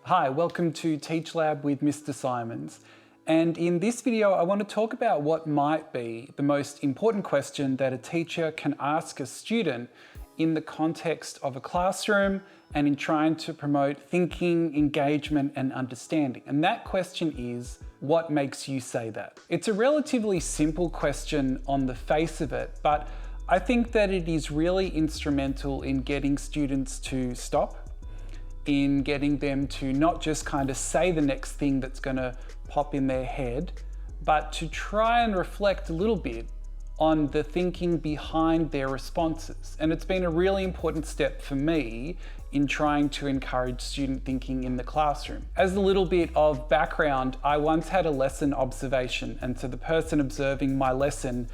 Hi, welcome to Teach Lab with Mr. Simons. And in this video, I want to talk about what might be the most important question that a teacher can ask a student in the context of a classroom and in trying to promote thinking, engagement, and understanding. And that question is, what makes you say that? It's a relatively simple question on the face of it, but I think that it is really instrumental in getting students to stop, in getting them to not just kind of say the next thing that's going to pop in their head, but to try and reflect a little bit on the thinking behind their responses. And it's been a really important step for me in trying to encourage student thinking in the classroom. As a little bit of background, I once had a lesson observation, and so the person observing my lesson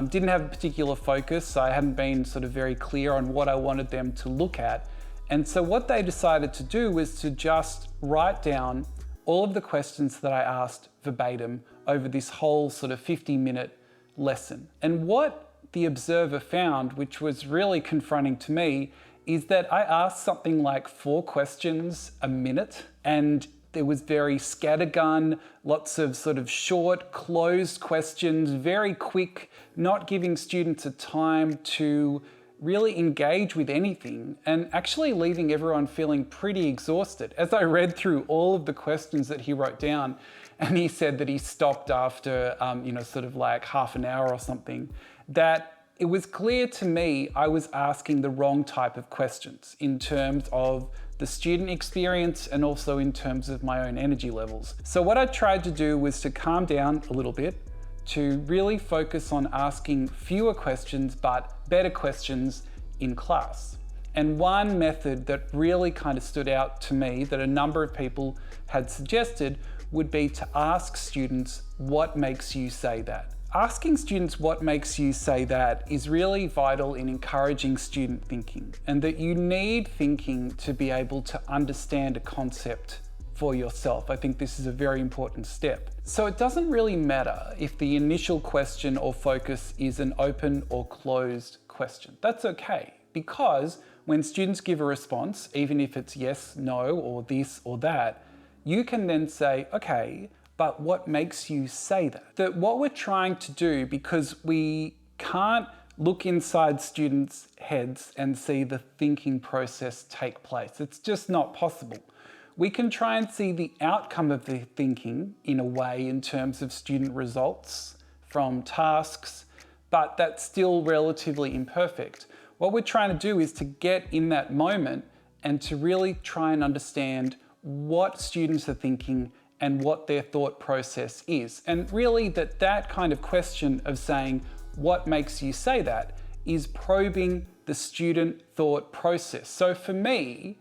didn't have a particular focus, so I hadn't been sort of very clear on what I wanted them to look at. And so what they decided to do was to just write down all of the questions that I asked verbatim over this whole sort of 50-minute lesson. And what the observer found, which was really confronting to me, is that I asked something like 4 questions a minute, and there was very scattergun, lots of sort of short, closed questions, very quick, not giving students a time to really engage with anything, and actually leaving everyone feeling pretty exhausted. As I read through all of the questions that he wrote down, and he said that he stopped after, sort of like half an hour or something, that it was clear to me I was asking the wrong type of questions in terms of the student experience and also in terms of my own energy levels. So what I tried to do was to calm down a little bit, to really focus on asking fewer questions but better questions in class. And one method that really kind of stood out to me that a number of people had suggested would be to ask students, what makes you say that? Asking students what makes you say that is really vital in encouraging student thinking, and that you need thinking to be able to understand a concept for yourself. I think this is a very important step. So it doesn't really matter if the initial question or focus is an open or closed question. That's okay, because when students give a response, even if it's yes, no, or this or that, you can then say, okay, but what makes you say that? That what we're trying to do, because we can't look inside students' heads and see the thinking process take place. It's just not possible. We can try and see the outcome of the thinking in a way in terms of student results from tasks, but that's still relatively imperfect. What we're trying to do is to get in that moment and to really try and understand what students are thinking and what their thought process is. And really that kind of question of saying, what makes you say that, is probing the student thought process. So for me,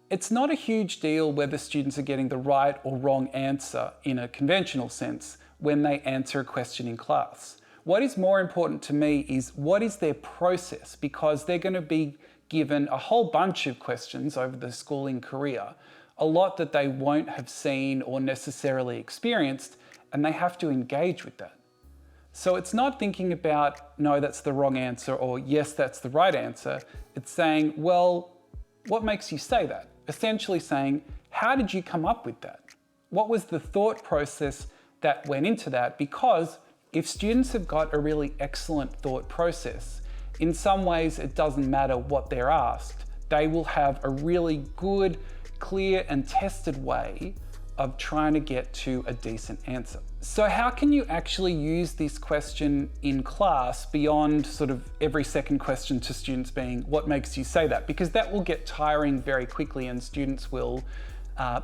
it's not a huge deal whether students are getting the right or wrong answer in a conventional sense when they answer a question in class. What is more important to me is what is their process, because they're going to be given a whole bunch of questions over the schooling career, a lot that they won't have seen or necessarily experienced, and they have to engage with that. So it's not thinking about, no, that's the wrong answer, or yes, that's the right answer. It's saying, well, what makes you say that? Essentially saying, how did you come up with that? What was the thought process that went into that? Because if students have got a really excellent thought process, in some ways it doesn't matter what they're asked. They will have a really good, clear and tested way of trying to get to a decent answer. So how can you actually use this question in class beyond sort of every second question to students being, what makes you say that? Because that will get tiring very quickly and students will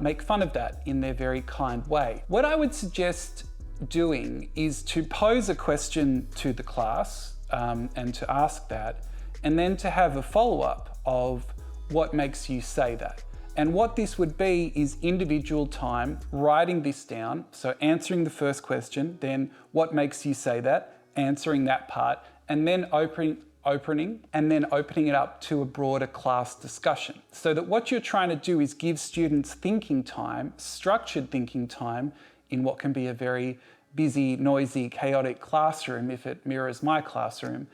make fun of that in their very kind way. What I would suggest doing is to pose a question to the class and to ask that, and then to have a follow-up of what makes you say that. And what this would be is individual time, writing this down, so answering the first question, then what makes you say that, answering that part, and then opening it up to a broader class discussion. So that what you're trying to do is give students thinking time, structured thinking time, in what can be a very busy, noisy, chaotic classroom if it mirrors my classroom,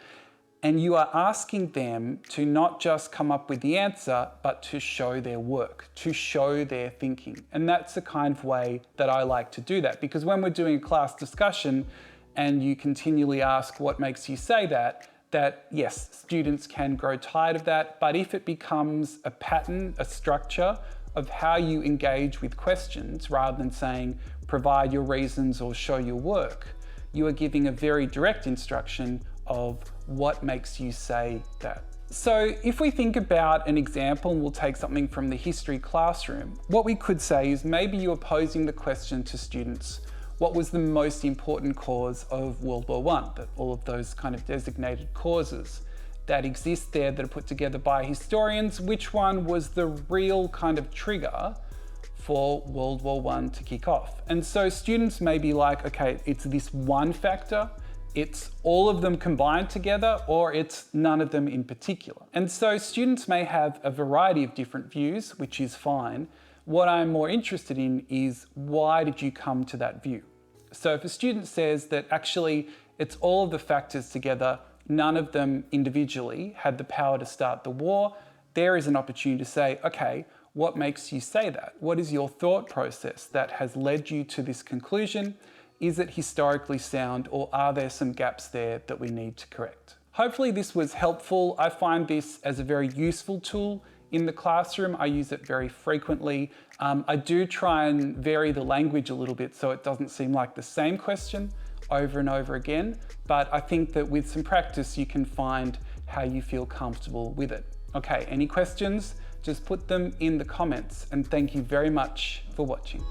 And you are asking them to not just come up with the answer, but to show their work, to show their thinking. And that's the kind of way that I like to do that, because when we're doing a class discussion and you continually ask what makes you say that yes, students can grow tired of that, but if it becomes a pattern, a structure of how you engage with questions, rather than saying provide your reasons or show your work, you are giving a very direct instruction of what makes you say that. So if we think about an example, and we'll take something from the history classroom, what we could say is maybe you're posing the question to students, what was the most important cause of World War I? That all of those kind of designated causes that exist there that are put together by historians, which one was the real kind of trigger for World War I to kick off? And so students may be like, okay, it's this one factor, it's all of them combined together, or it's none of them in particular. And so students may have a variety of different views, which is fine. What I'm more interested in is, why did you come to that view? So if a student says that actually it's all of the factors together, none of them individually had the power to start the war, there is an opportunity to say, okay, what makes you say that? What is your thought process that has led you to this conclusion? Is it historically sound, or are there some gaps there that we need to correct? Hopefully this was helpful. I find this as a very useful tool in the classroom. I use it very frequently. I do try and vary the language a little bit so it doesn't seem like the same question over and over again, but I think that with some practice you can find how you feel comfortable with it. Okay, any questions? Just put them in the comments, and thank you very much for watching.